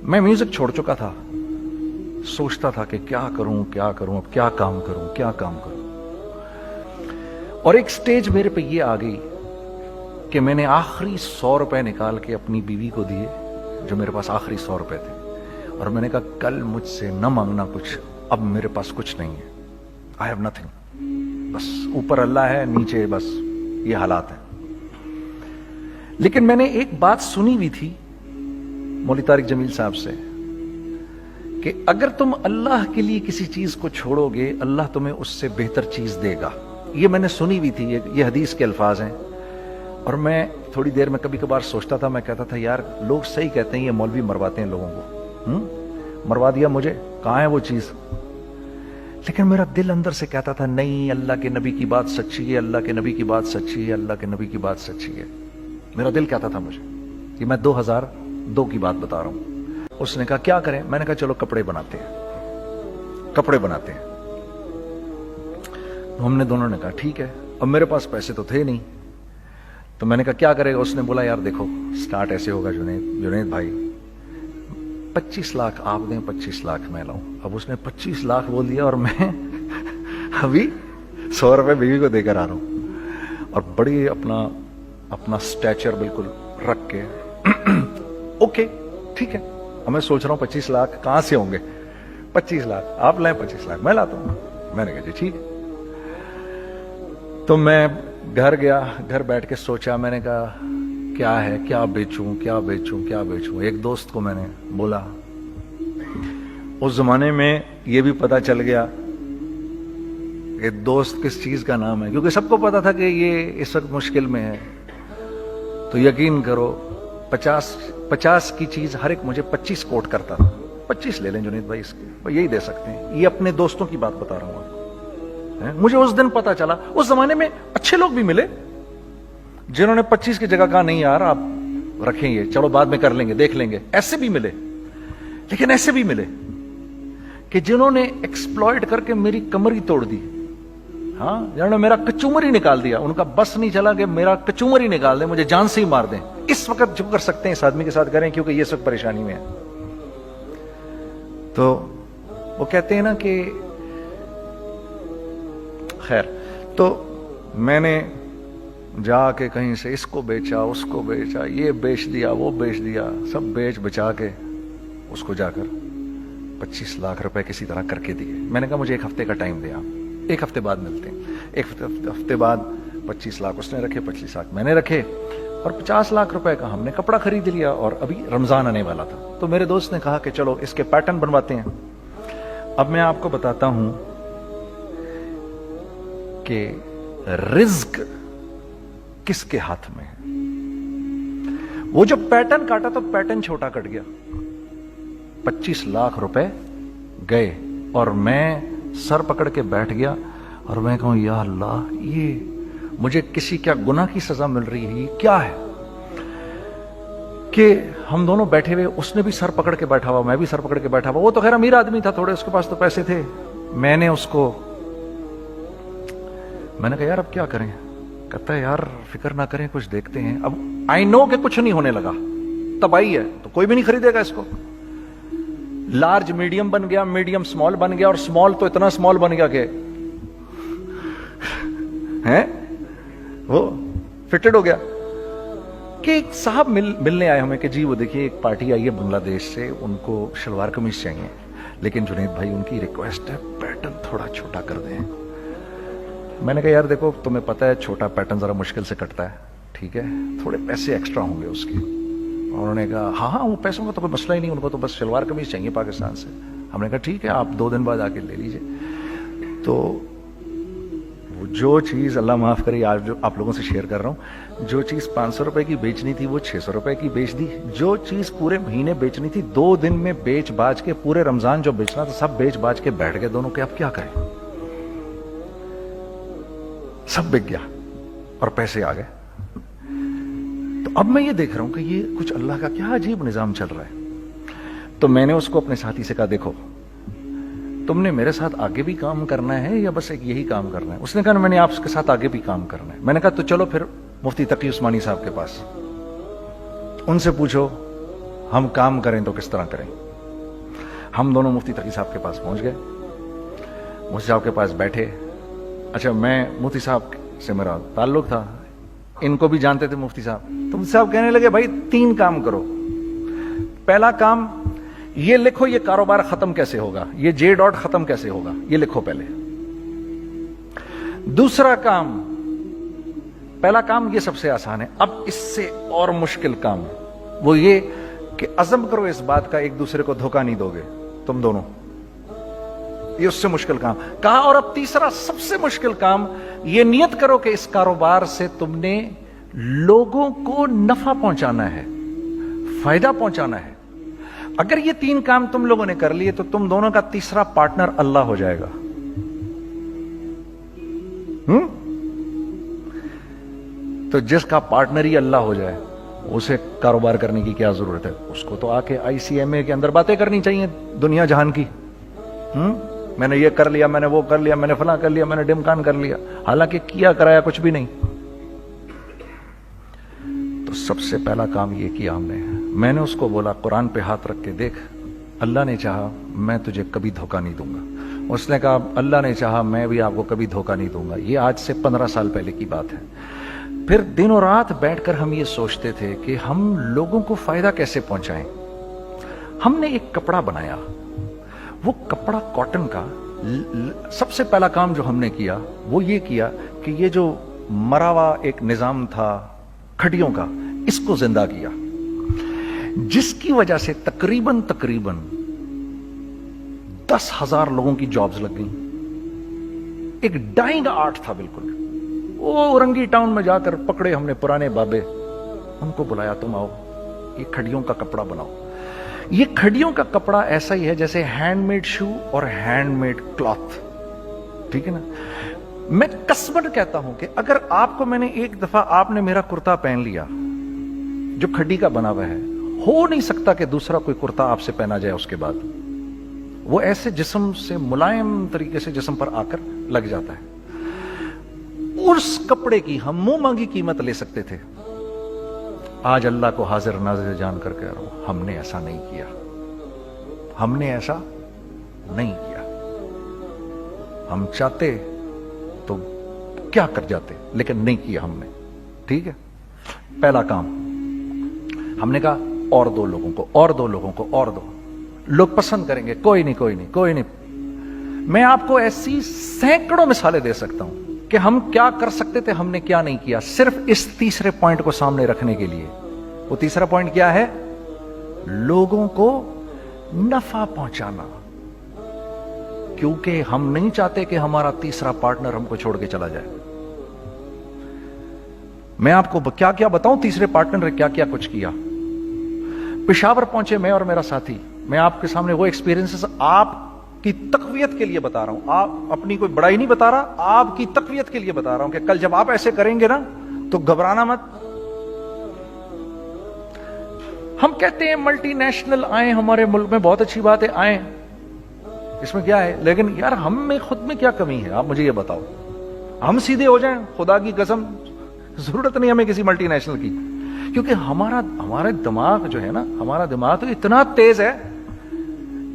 میں میوزک چھوڑ چکا تھا, سوچتا تھا کہ کیا کروں, اب کیا کام کروں. اور ایک سٹیج میرے پہ یہ آ گئی کہ میں نے آخری 100 روپے نکال کے اپنی بیوی کو دیے, جو میرے پاس آخری 100 روپے تھے, اور میں نے کہا کل مجھ سے نہ مانگنا کچھ, اب میرے پاس کچھ نہیں ہے, آئی ہیو نتھنگ, بس اوپر اللہ ہے, نیچے بس یہ حالات ہیں. لیکن میں نے ایک بات سنی ہوئی تھی مولوی طارق جمیل صاحب سے کہ اگر تم اللہ کے لیے کسی چیز کو چھوڑو گے, اللہ تمہیں اس سے بہتر چیز دے گا. یہ میں نے سنی ہوئی تھی, یہ حدیث کے الفاظ ہیں. اور میں تھوڑی دیر میں کبھی کبھار سوچتا تھا, میں کہتا تھا یار لوگ صحیح کہتے ہیں, یہ مولوی مرواتے ہیں لوگوں کو, مروا دیا مجھے, کہاں ہے وہ چیز. لیکن میرا دل اندر سے کہتا تھا نہیں, اللہ کے نبی کی بات سچی ہے, اللہ کے نبی کی بات سچی ہے, اللہ کے نبی کی بات سچی ہے. میرا دل کہتا تھا مجھے کہ میں 2002 کی بات بتا رہا ہوں. اس نے کہا کیا کریں, میں نے کہا چلو کپڑے بناتے ہیں. ہم نے دونوں نے کہا ٹھیک ہے. اب میرے پاس پیسے تو تھے نہیں, تو میں نے کہا کیا کرے گا. اس نے بولا یار دیکھو سٹارٹ ایسے ہوگا جنید بھائی, 25 لاکھ آپ دیں, 25 لاکھ میں لاؤں. اب اس نے 25 لاکھ بول دیا اور میں ابھی 100 روپے بیوی کو دے کر آ رہا ہوں, اور بڑی اپنا سٹیچر بالکل رکھ کے اوکے ٹھیک ہے. اب میں سوچ رہا ہوں 25 لاکھ کہاں سے ہوں گے, 25 لاکھ آپ لائیں, 25 لاکھ میں لاتا ہوں. میں نے کہا جی ٹھیک ہے. تو میں گھر گیا, گھر بیٹھ کے سوچا, میں نے کہا کیا ہے, کیا بیچوں. ایک دوست کو میں نے بولا, اس زمانے میں یہ بھی پتا چل گیا کہ دوست کس چیز کا نام ہے, کیونکہ سب کو پتا تھا کہ یہ اس وقت مشکل میں ہے. تو یقین کرو 50 کی چیز ہر ایک مجھے 25 کوٹ کرتا تھا. 25 لے لیں جنید بھائی, اس کے یہی دے سکتے ہیں. یہ اپنے دوستوں کی بات بتا رہا ہوں. مجھے اس دن پتا چلا, اس زمانے میں اچھے لوگ بھی ملے جنہوں نے 25 کی جگہ کہا نہیں یار آپ رکھیں, یہ چلو بعد میں کر لیں گے, دیکھ لیں گے. ایسے بھی ملے, لیکن ایسے بھی ملے کہ جنہوں نے ایکسپلائٹ کر کے میری کمر ہی توڑ دی. ہاں, جنہوں نے میرا کچومر ہی نکال دیا. ان کا بس نہیں چلا کہ میرا کچومر ہی نکال دیں, مجھے جان سے ہی مار دیں. اس وقت جو کر سکتے ہیں اس آدمی کے ساتھ کریں, کیونکہ یہ اس وقت پریشانی میں ہے. تو وہ کہتے ہیں نا کہ خیر, تو میں نے جا کے کہیں سے اس کو بیچا, اس کو بیچا, یہ بیچ دیا, وہ بیچ دیا, سب بیچ بچا کے اس کو جا کر 25 لاکھ روپے کسی طرح کر کے دیے. میں نے کہا مجھے 1 ہفتے کا ٹائم دیا, 1 ہفتے بعد ملتے ہیں. 1 ہفتے بعد 25 لاکھ اس نے رکھے, 25 لاکھ میں نے رکھے, اور 50 لاکھ روپے کا ہم نے کپڑا خرید لیا. اور ابھی رمضان آنے والا تھا, تو میرے دوست نے کہا کہ چلو اس کے پیٹرن بنواتے ہیں. اب میں آپ کو بتاتا ہوں کہ رزق کس کے ہاتھ میں ہے. وہ جو پیٹرن کاٹا تو پیٹرن چھوٹا کٹ گیا, 25 لاکھ روپے گئے, اور میں سر پکڑ کے بیٹھ گیا اور میں کہوں یا اللہ, یہ مجھے کسی کیا گناہ کی سزا مل رہی ہے, یہ کیا ہے. کہ ہم دونوں بیٹھے ہوئے, اس نے بھی سر پکڑ کے بیٹھا ہوا, میں بھی سر پکڑ کے بیٹھا ہوا. وہ تو خیر امیر آدمی تھا تھوڑے, اس کے پاس تو پیسے تھے. میں نے اس کو, میں نے کہا یار اب کیا کریں. کہتا ہے یار فکر نہ کریں, کچھ دیکھتے ہیں. اب آئی نو کہ کچھ نہیں ہونے لگا, تباہی ہے, تو کوئی بھی نہیں خریدے گا اس کو. لارج میڈیم بن گیا, میڈیم سمال بن گیا, اور سمال تو اتنا سمال بن گیا کہ وہ فٹڈ ہو گیا. کہ ایک صاحب ملنے آئے ہمیں کہ جی وہ دیکھیے ایک پارٹی آئی ہے بنگلہ دیش سے, ان کو شلوار قمیض چاہیے, لیکن جنید بھائی ان کی ریکویسٹ ہے پیٹرن تھوڑا چھوٹا کر دیں. میں نے کہا یار دیکھو تمہیں پتہ ہے چھوٹا پیٹرن ذرا مشکل سے کٹتا ہے, ٹھیک ہے, تھوڑے پیسے ایکسٹرا ہوں گے اس کے. انہوں نے کہا ہاں وہ پیسوں کا تو کوئی مسئلہ ہی نہیں, ان کو تو بس شلوار قمیض چاہیے پاکستان سے. ہم نے کہا ٹھیک ہے آپ 2 دن بعد آ کے لے لیجئے. تو جو چیز اللہ معاف کرے آج جو آپ لوگوں سے شیئر کر رہا ہوں, جو چیز 500 روپے کی بیچنی تھی وہ 600 روپے کی بیچ دی. جو چیز پورے مہینے بیچنی تھی 2 دن میں بیچ باج کے, پورے رمضان جو بیچنا تھا سب بیچ باج کے بیٹھ گئے دونوں کہ اب کیا کریں. سب بک گیا اور پیسے آ گئے. تو اب میں یہ دیکھ رہا ہوں کہ یہ کچھ اللہ کا کیا عجیب نظام چل رہا ہے. تو میں نے اس کو اپنے ساتھی سے کہا دیکھو تم نے میرے ساتھ آگے بھی کام کرنا ہے یا بس ایک یہی کام کرنا ہے. اس نے کہا میں نے آپ کے ساتھ آگے بھی کام کرنا ہے. میں نے کہا تو چلو پھر مفتی تقی عثمانی صاحب کے پاس, ان سے پوچھو ہم کام کریں تو کس طرح کریں. ہم دونوں مفتی تقی صاحب کے پاس پہنچ گئے, مفتی صاحب کے پاس بیٹھے. اچھا میں مفتی صاحب سے میرا تعلق تھا, ان کو بھی جانتے تھے مفتی صاحب. تو مفتی صاحب کہنے لگے بھائی 3 کام کرو. پہلا کام یہ لکھو یہ کاروبار ختم کیسے ہوگا, یہ جے ڈاٹ ختم کیسے ہوگا, یہ لکھو پہلے. دوسرا کام, پہلا کام یہ سب سے آسان ہے, اب اس سے اور مشکل کام وہ یہ کہ عزم کرو اس بات کا ایک دوسرے کو دھوکہ نہیں دو گے تم دونوں, یہ اس سے مشکل کام کہا. اور اب تیسرا سب سے مشکل کام, یہ نیت کرو کہ اس کاروبار سے تم نے لوگوں کو نفع پہنچانا ہے, فائدہ پہنچانا ہے. اگر یہ 3 کام تم لوگوں نے کر لیے تو تم دونوں کا تیسرا پارٹنر اللہ ہو جائے گا. تو جس کا پارٹنر ہی اللہ ہو جائے اسے کاروبار کرنے کی کیا ضرورت ہے, اس کو تو آ کے ICMA کے اندر باتیں کرنی چاہیے دنیا جہان کی. میں نے یہ کر لیا, میں نے وہ کر لیا, میں نے فلاں کر لیا, میں نے ڈمکان کر لیا, حالانکہ کیا کرایا کچھ بھی نہیں. تو سب سے پہلا کام یہ کیا ہم نے. میں نے اس کو بولا قرآن پہ ہاتھ رکھ کے دیکھ, اللہ نے چاہا میں تجھے کبھی دھوکہ نہیں دوں گا. اس نے کہا اللہ نے چاہا میں بھی آپ کو کبھی دھوکہ نہیں دوں گا. یہ آج سے 15 سال پہلے کی بات ہے. پھر دن اور رات بیٹھ کر ہم یہ سوچتے تھے کہ ہم لوگوں کو فائدہ کیسے پہنچائیں. ہم نے ایک کپڑا بنایا, وہ کپڑا کاٹن کا. سب سے پہلا کام جو ہم نے کیا وہ یہ کیا کہ یہ جو مرا ہوا ایک نظام تھا کھٹیوں کا, اس کو زندہ کیا, جس کی وجہ سے تقریباً 10,000 لوگوں کی جابز لگ گئیں. ایک ڈائنگ آرٹ تھا بالکل. وہ رنگی ٹاؤن میں جا کر پکڑے ہم نے پرانے بابے, ان کو بلایا تم آؤ یہ کھڑیوں کا کپڑا بناؤ. یہ کھڑیوں کا کپڑا ایسا ہی ہے جیسے ہینڈ میڈ شو اور ہینڈ میڈ کلاتھ, ٹھیک ہے نا. میں قسمن کہتا ہوں کہ اگر آپ کو میں نے ایک دفعہ آپ نے میرا کرتا پہن لیا جو کھڈی کا بنا ہوا ہے, ہو نہیں سکتا کہ دوسرا کوئی کرتا آپ سے پہنا جائے اس کے بعد. وہ ایسے جسم سے ملائم طریقے سے جسم پر آ کر لگ جاتا ہے. اس کپڑے کی ہم منہ مانگی قیمت لے سکتے تھے. آج اللہ کو حاضر ناظر جان کر کہہ رہا ہوں, ہم نے ایسا نہیں کیا. ہم نے ایسا نہیں کیا. ہم چاہتے تو کیا کر جاتے, لیکن نہیں کیا ہم نے. ٹھیک ہے, پہلا کام ہم نے کہا اور 2 لوگوں کو, اور 2 لوگوں کو, اور 2 لوگ پسند کریں گے. کوئی نہیں کوئی نہیں کوئی نہیں. میں آپ کو ایسی سینکڑوں مثالیں دے سکتا ہوں کہ ہم کیا کر سکتے تھے, ہم نے کیا نہیں کیا, صرف اس تیسرے پوائنٹ کو سامنے رکھنے کے لیے. وہ تیسرا پوائنٹ کیا ہے؟ لوگوں کو نفع پہنچانا. کیونکہ ہم نہیں چاہتے کہ ہمارا تیسرا پارٹنر ہم کو چھوڑ کے چلا جائے. میں آپ کو کیا کیا بتاؤں, تیسرے پارٹنر نے کیا کیا کچھ کیا. پشاور پہنچے میں اور میرا ساتھی. میں آپ کے سامنے وہ ایکسپیرینسز آپ کی تقویت کے لیے بتا رہا ہوں, آپ اپنی کوئی بڑائی نہیں بتا رہا, آپ کی تقویت کے لیے بتا رہا ہوں کہ کل جب آپ ایسے کریں گے نا تو گھبرانا مت. ہم کہتے ہیں ملٹی نیشنل آئیں ہمارے ملک میں, بہت اچھی بات ہے, آئیں, اس میں کیا ہے, لیکن یار ہم میں خود میں کیا کمی ہے, آپ مجھے یہ بتاؤ. ہم سیدھے ہو جائیں, خدا کی قسم ضرورت نہیں ہمیں کسی ملٹی نیشنل کی. کیونکہ ہمارا دماغ جو ہے نا, ہمارا دماغ تو اتنا تیز ہے,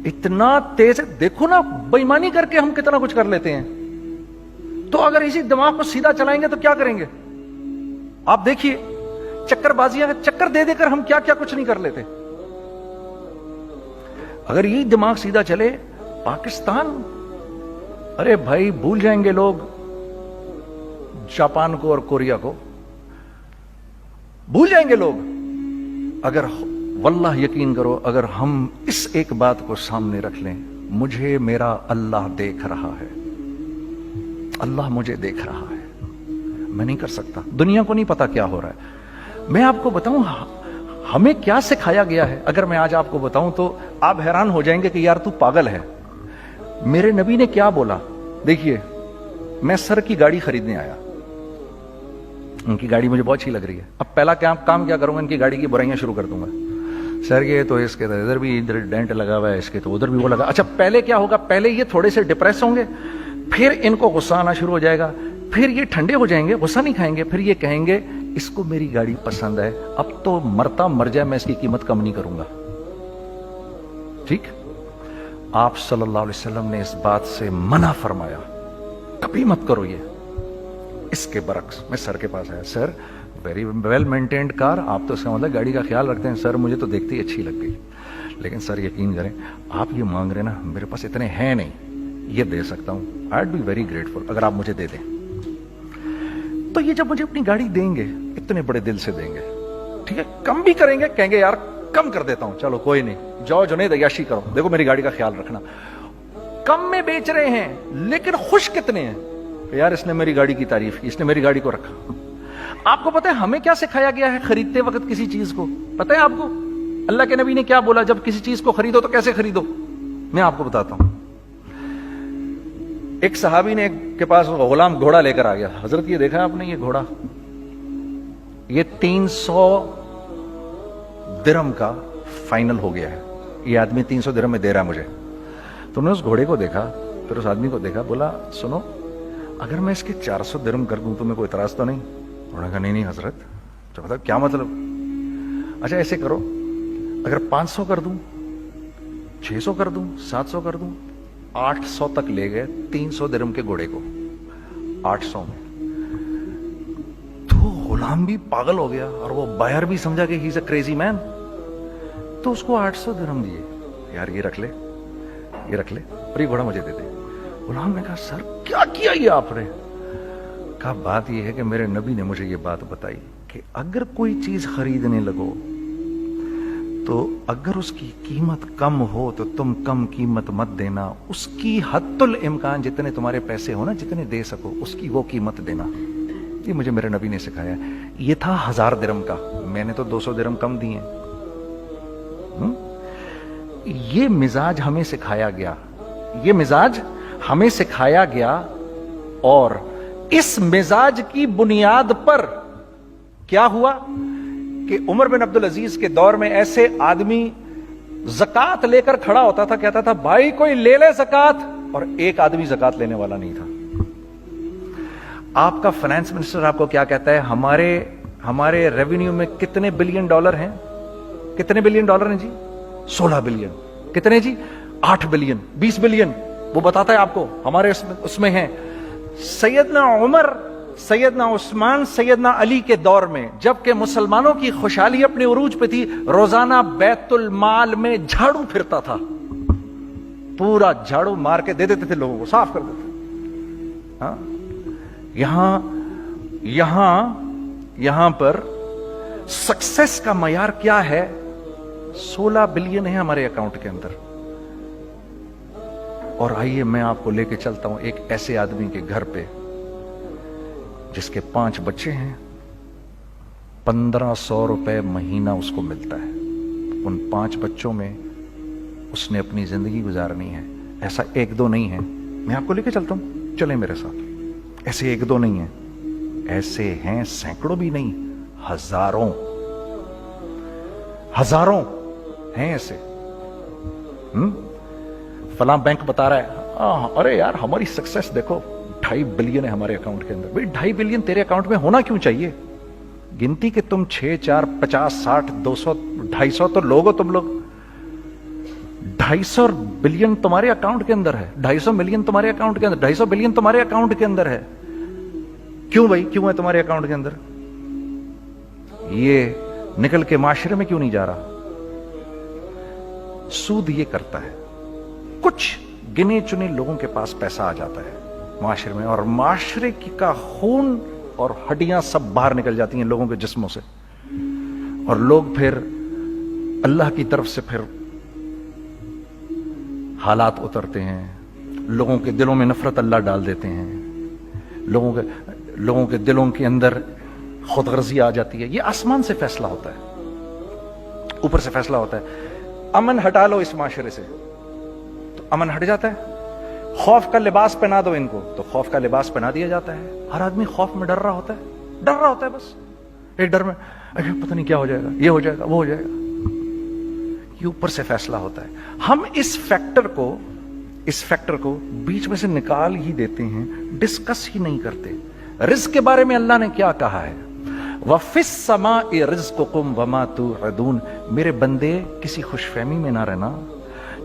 اتنا تیز ہے. دیکھو نا بے ایمانی کر کے ہم کتنا کچھ کر لیتے ہیں. تو اگر اسی دماغ کو سیدھا چلائیں گے تو کیا کریں گے آپ دیکھیے. چکر بازیاں چکر دے دے کر ہم کیا کیا کچھ نہیں کر لیتے. اگر یہ دماغ سیدھا چلے, پاکستان, ارے بھائی بھول جائیں گے لوگ جاپان کو اور کوریا کو, بھول جائیں گے لوگ. اگر واللہ یقین کرو, اگر ہم اس ایک بات کو سامنے رکھ لیں, مجھے میرا اللہ دیکھ رہا ہے, اللہ مجھے دیکھ رہا ہے, میں نہیں کر سکتا. دنیا کو نہیں پتا کیا ہو رہا ہے. میں آپ کو بتاؤں ہمیں کیا سکھایا گیا ہے, اگر میں آج آپ کو بتاؤں تو آپ حیران ہو جائیں گے کہ یار تو پاگل ہے. میرے نبی نے کیا بولا, دیکھیے میں سر کی گاڑی خریدنے آیا, ان کی گاڑی مجھے بہت اچھی لگ رہی ہے. اب پہلا کام کیا کروں گا, ان کی گاڑی کی برائیاں شروع کر دوں گا. سر یہ تو اس کے ادھر بھی ادھر ڈینٹ لگا ہوا ہے, اس کے تو ادھر بھی وہ لگا. اچھا پہلے کیا ہوگا, پہلے یہ تھوڑے سے ڈپریس ہوں گے, پھر ان کو غصہ آنا شروع ہو جائے گا, پھر یہ ٹھنڈے ہو جائیں گے, غصہ نہیں کھائیں گے, پھر یہ کہیں گے اس کو میری گاڑی پسند ہے, اب تو مرتا مر جائے میں اس کی قیمت کم نہیں کروں گا. ٹھیک. آپ صلی اللہ علیہ وسلم نے اس بات سے منع فرمایا, کبھی مت کرو یہ. اس کے برعکس میں سر کے پاس آیا, سر ویری ویل مینٹینڈ کار, آپ تو اس کا مطلب گاڑی کا خیال رکھتے ہیں. سر مجھے تو دیکھتے ہی اچھی لگ گئی, لیکن سر یقین کریں آپ یہ مانگ رہے نا, میرے پاس اتنے ہیں نہیں, یہ دے سکتا ہوں. I would be very grateful اگر آپ مجھے دے دیں. تو یہ جب مجھے اپنی گاڑی دیں گے اتنے بڑے دل سے دیں گے, ٹھیک ہے, کم بھی کریں گے, کہیں گے یار کم کر دیتا ہوں, چلو کوئی نہیں, جاؤ جنید عیاشی کرو, دیکھو میری گاڑی کا خیال رکھنا. کم میں بیچ رہے ہیں لیکن خوش کتنے ہیں, یار اس نے میری گاڑی کی تعریف کی, اس نے میری گاڑی کو رکھا. آپ کو پتہ ہے ہمیں کیا سکھایا گیا ہے خریدتے وقت کسی چیز کو؟ پتہ ہے آپ کو اللہ کے نبی نے کیا بولا جب کسی چیز کو خریدو تو کیسے خریدو؟ میں آپ کو بتاتا ہوں. ایک صحابی نے کے پاس غلام گھوڑا لے کر آ گیا. حضرت یہ دیکھا آپ نے, یہ گھوڑا یہ 300 درہم کا فائنل ہو گیا ہے, یہ آدمی 300 درہم میں دے رہا ہے مجھے. تو نے اس گھوڑے کو دیکھا, پھر اس آدمی کو دیکھا, بولا سنو اگر میں اس کے 400 درہم کر دوں تو میں کوئی اعتراض تو نہیں؟ انہوں نے کہا نہیں حضرت. تو بتا کیا مطلب؟ اچھا ایسے کرو, اگر 500 کر دوں, 600 کر دوں, 700 کر دوں. 800 تک لے گئے 300 درہم کے گھوڑے کو, 800 میں. تو غلام بھی پاگل ہو گیا اور وہ بائر بھی سمجھا کہ ہی از اے کریزی مین. تو اس کو 800 درہم دیے, یار یہ رکھ لے, یہ رکھ لے, اور یہ گھوڑا مجھے دے دے. غلام نے کہا سر کیا کیا یہ آپ نے؟ کہا بات یہ ہے کہ میرے نبی نے مجھے یہ بات بتائی کہ اگر کوئی چیز خریدنے لگو تو اگر اس کی قیمت کم ہو تو تم کم قیمت مت دینا, اس کی حد الامکان جتنے تمہارے پیسے ہو نا, جتنے دے سکو اس کی وہ قیمت دینا. یہ مجھے میرے نبی نے سکھایا. یہ تھا 1000 درہم کا, میں نے تو 200 درہم کم دیے. یہ مزاج ہمیں سکھایا گیا, یہ مزاج ہمیں سکھایا گیا, اور اس مزاج کی بنیاد پر کیا ہوا کہ عمر بن عبدالعزیز کے دور میں ایسے آدمی زکات لے کر کھڑا ہوتا تھا, کہتا تھا بھائی کوئی لے لے زکات, اور ایک آدمی زکات لینے والا نہیں تھا. آپ کا فائنانس منسٹر آپ کو کیا کہتا ہے, ہمارے ریونیو میں کتنے بلین ڈالر ہیں؟ کتنے بلین ڈالر ہیں جی؟ 16 بلین. کتنے جی؟ 8 بلین, 20 بلین. وہ بتاتا ہے آپ کو ہمارے اس میں ہیں. سیدنا عمر, سیدنا عثمان, سیدنا علی کے دور میں جبکہ مسلمانوں کی خوشحالی اپنے عروج پہ تھی, روزانہ بیت المال میں جھاڑو پھرتا تھا, پورا جھاڑو مار کے دے دیتے تھے لوگوں کو, صاف کر دیتے. ہاں یہاں پر سکسیس کا معیار کیا ہے؟ 16 بلین ہے ہمارے اکاؤنٹ کے اندر. اور آئیے میں آپ کو لے کے چلتا ہوں ایک ایسے آدمی کے گھر پہ جس کے 5 بچے ہیں, 1500 روپے مہینہ اس کو ملتا ہے. ان 5 بچوں میں اس نے اپنی زندگی گزارنی ہے. ایسا 1-2 نہیں ہے, میں آپ کو لے کے چلتا ہوں, چلیں میرے ساتھ. ایسے 1-2 نہیں ہیں, ایسے ہیں سینکڑوں بھی نہیں, ہزاروں ہیں ایسے. فلاں بینک بتا رہا ہے ارے یار ہماری سکسیس دیکھو 2.5 بلین ہے ہمارے اکاؤنٹ کے اندر. بھائی 2.5 بلین تیرے اکاؤنٹ میں ہونا کیوں چاہیے؟ گنتی کہ تم 6 4 50 60 200 250 تو لوگ ہو تم لوگ. 250 بلین تمہارے اکاؤنٹ کے اندر ہے, 250 ملین تمہارے اکاؤنٹ کے اندر, 250 بلین تمہارے اکاؤنٹ کے اندر ہے. کیوں بھائی, کیوں ہے تمہارے اکاؤنٹ کے اندر؟ یہ نکل کے معاشرے میں کیوں نہیں جا رہا؟ سود یہ کرتا ہے, کچھ گنے چنے لوگوں کے پاس پیسہ آ جاتا ہے معاشرے میں, اور معاشرے کا خون اور ہڈیاں سب باہر نکل جاتی ہیں لوگوں کے جسموں سے, اور لوگ پھر اللہ کی طرف سے پھر حالات اترتے ہیں, لوگوں کے دلوں میں نفرت اللہ ڈال دیتے ہیں, لوگوں کے دلوں کے اندر خود غرضی آ جاتی ہے. یہ آسمان سے فیصلہ ہوتا ہے, اوپر سے فیصلہ ہوتا ہے. امن ہٹا لو اس معاشرے سے تو امن ہٹ جاتا ہے. خوف کا لباس پہنا دو ان کو تو خوف کا لباس پہنا دیا جاتا ہے. ہر آدمی خوف میں ڈر رہا ہوتا ہے, بس ایک ڈر میں پتہ نہیں کیا ہو جائے گا, یہ ہو جائے گا, وہ ہو جائے گا. یہ اوپر سے فیصلہ ہوتا ہے. ہم اس فیکٹر کو بیچ میں سے نکال ہی دیتے ہیں, ڈسکس ہی نہیں کرتے. رزق کے بارے میں اللہ نے کیا کہا ہے؟ وَفِي السَّمَاءِ رِزْقُكُمْ وَمَا تُوعَدُونَ. میرے بندے کسی خوش فہمی میں نہ رہنا,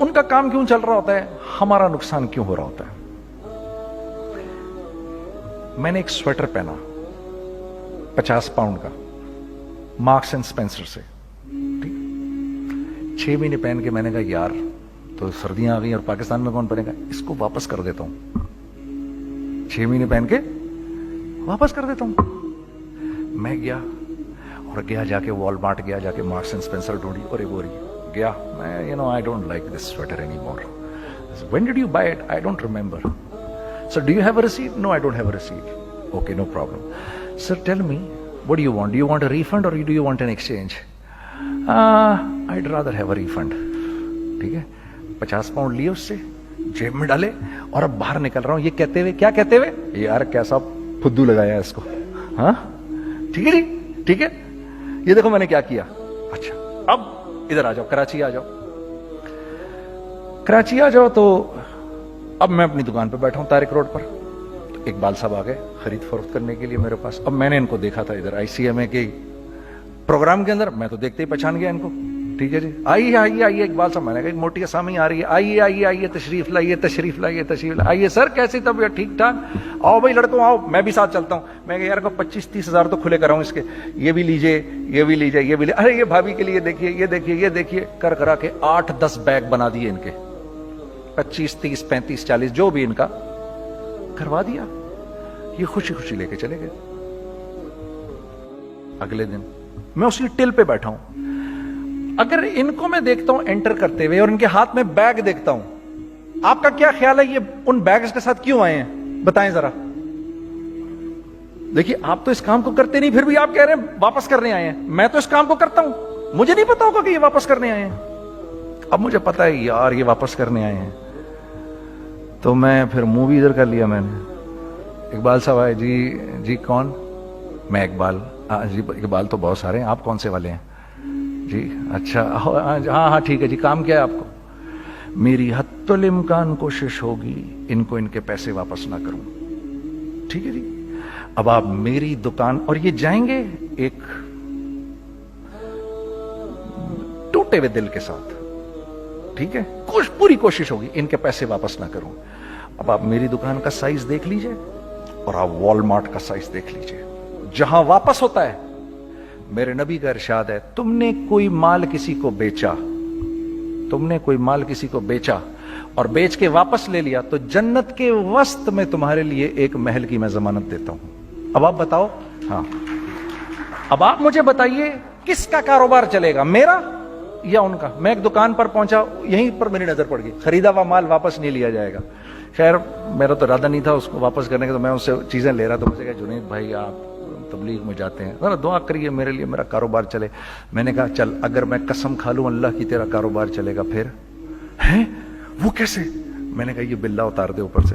ان کا کام کیوں چل رہا ہوتا ہے, ہمارا نقصان کیوں ہو رہا ہوتا ہے. میں نے ایک سویٹر پہنا 50 پاؤنڈ کا, مارکس اینڈ اسپینسر سے, ٹھیک, 6 مہینے پہن کے میں نے کہا یار تو سردیاں آ گئی اور پاکستان میں کون پہنے گا, اس کو واپس کر دیتا ہوں. 6 مہینے پہن کے واپس کر دیتا ہوں. میں گیا اور جا کے وال مارٹ گیا, جا کے مارکس اینڈ اسپینسر ڈھونڈی اور ایک گیا میں, I don't like this sweater anymore. When did you buy it? I don't remember. Sir, do you have a receipt? No, I don't have a receipt. Okay, no problem. Sir, tell me, what do you want? Do you want a refund or do you want an exchange? I'd rather have a refund. ٹھیک ہے, 50 pound لیے اس سے, جیب میں ڈالے اور اب باہر نکل رہا ہوں, یہ کہتے ہوئے, کیا کہتے ہوئے, یار کیسا پھدو لگایا اس کو. ہاں ٹھیک ہے جی, ٹھیک ہے, یہ دیکھو میں نے کیا کیا. اچھا اب ادھر آ جاؤ, کراچی آ جاؤ. کراچی آ جاؤ تو اب میں اپنی دکان پہ بیٹھا ہوں طارق روڈ پر. اقبال صاحب آ گئے خرید فروخت کرنے کے لیے میرے پاس. اب میں نے ان کو دیکھا تھا ادھر ICMA کے پروگرام کے اندر, میں تو دیکھتے ہی پہچان گیا ان کو. ٹھیک ہے جی, آئیے آئیے آئیے اقبال صاحب, میں نے کہا ایک موٹی اسامی آ رہی ہے, آئیے آئیے آئیے, تشریف لائیے تشریف لائیے تشریف لائیے. آئیے سر, کیسی طبیعت, ٹھیک ٹھاک, آؤ بھائی لڑکوں آؤ, میں بھی ساتھ چلتا ہوں. میں کہا یار کو 25-30 ہزار تو کھلے کراؤں اس کے, یہ بھی لیجیے یہ بھی لیجیے یہ بھی لیجیے. ارے یہ بھابھی کے لیے دیکھیے, یہ دیکھیے یہ دیکھیے, کر کرا کے 8-10 بیگ بنا دیے ان کے, 25, 30, 35, 40 جو بھی ان کا کروا دیا. یہ خوشی خوشی لے کے چلے گئے. اگلے دن میں اسی ٹل پہ بیٹھا ہوں. اگر ان کو میں دیکھتا ہوں انٹر کرتے ہوئے اور ان کے ہاتھ میں بیگ دیکھتا ہوں, آپ کا کیا خیال ہے یہ ان بیگز کے ساتھ کیوں آئے ہیں, بتائیں ذرا. دیکھیے آپ تو اس کام کو کرتے نہیں, پھر بھی آپ کہہ رہے ہیں واپس کرنے آئے ہیں. میں تو اس کام کو کرتا ہوں, مجھے نہیں پتا ہوگا کہ یہ واپس کرنے آئے ہیں. اب مجھے پتا ہے یار یہ واپس کرنے آئے ہیں, تو میں پھر منہ بھی ادھر کر لیا. میں نے, اقبال صاحب آئے, جی کون, میں اقبال. جی اقبال تو بہت سارے ہیں, آپ کون سے والے ہیں جی, اچھا ہاں ٹھیک ہے جی, کام کیا ہے آپ کو. میری حتی الامکان کوشش ہوگی ان کو ان کے پیسے واپس نہ کروں. ٹھیک ہے جی, اب آپ میری دکان, اور یہ جائیں گے ایک ٹوٹے ہوئے دل کے ساتھ, ٹھیک ہے, پوری کوشش ہوگی ان کے پیسے واپس نہ کروں. اب آپ میری دکان کا سائز دیکھ لیجئے اور آپ وال مارٹ کا سائز دیکھ لیجئے, جہاں واپس ہوتا ہے. میرے نبی کا ارشاد ہے, تم نے کوئی مال کسی کو بیچا, تم نے کوئی مال کسی کو بیچا اور بیچ کے واپس لے لیا, تو جنت کے وسط میں تمہارے لیے ایک محل کی میں ضمانت دیتا ہوں. اب آپ بتاؤ, ہاں اب آپ مجھے بتائیے کس کا کاروبار چلے گا, میرا یا ان کا. میں ایک دکان پر پہنچا, یہیں پر میری نظر پڑ گئی, خریدا ہوا مال واپس نہیں لیا جائے گا. خیر میرا تو ارادہ نہیں تھا اس کو واپس کرنے کا, تو میں اس سے چیزیں لے رہا. تو مجھے کہا جنید بھائی آپ تبلیغ میں جاتے ہیں, ذرا دعا کریے میرے لیے, میرا کاروبار چلے. میں نے کہا چل, اگر میں قسم کھا لوں اللہ کی تیرا کاروبار چلے گا, پھر ہیں وہ کیسے. میں نے کہا یہ بلا اتار دے اوپر سے.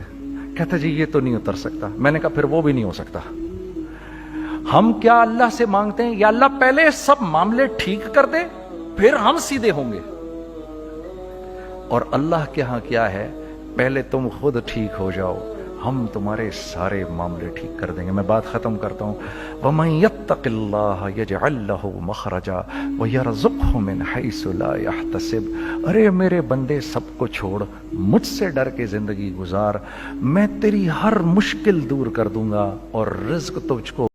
کہتا جی یہ تو نہیں اتر سکتا. میں نے کہا پھر وہ بھی نہیں ہو سکتا. ہم کیا اللہ سے مانگتے ہیں, یا اللہ پہلے سب معاملے ٹھیک کر دے پھر ہم سیدھے ہوں گے. اور اللہ کے ہاں کیا ہے, پہلے تم خود ٹھیک ہو جاؤ, ہم تمہارے سارے معاملے ٹھیک کر دیں گے. میں بات ختم کرتا ہوں. وَمَن يَتَّقِ اللَّهَ يَجْعَل لَّهُ مَخْرَجًا وَيَرْزُقْهُ مِنْ حَيْثُ لَا يَحْتَسِبُ. ارے میرے بندے سب کو چھوڑ, مجھ سے ڈر کے زندگی گزار, میں تیری ہر مشکل دور کر دوں گا اور رزق تجھ کو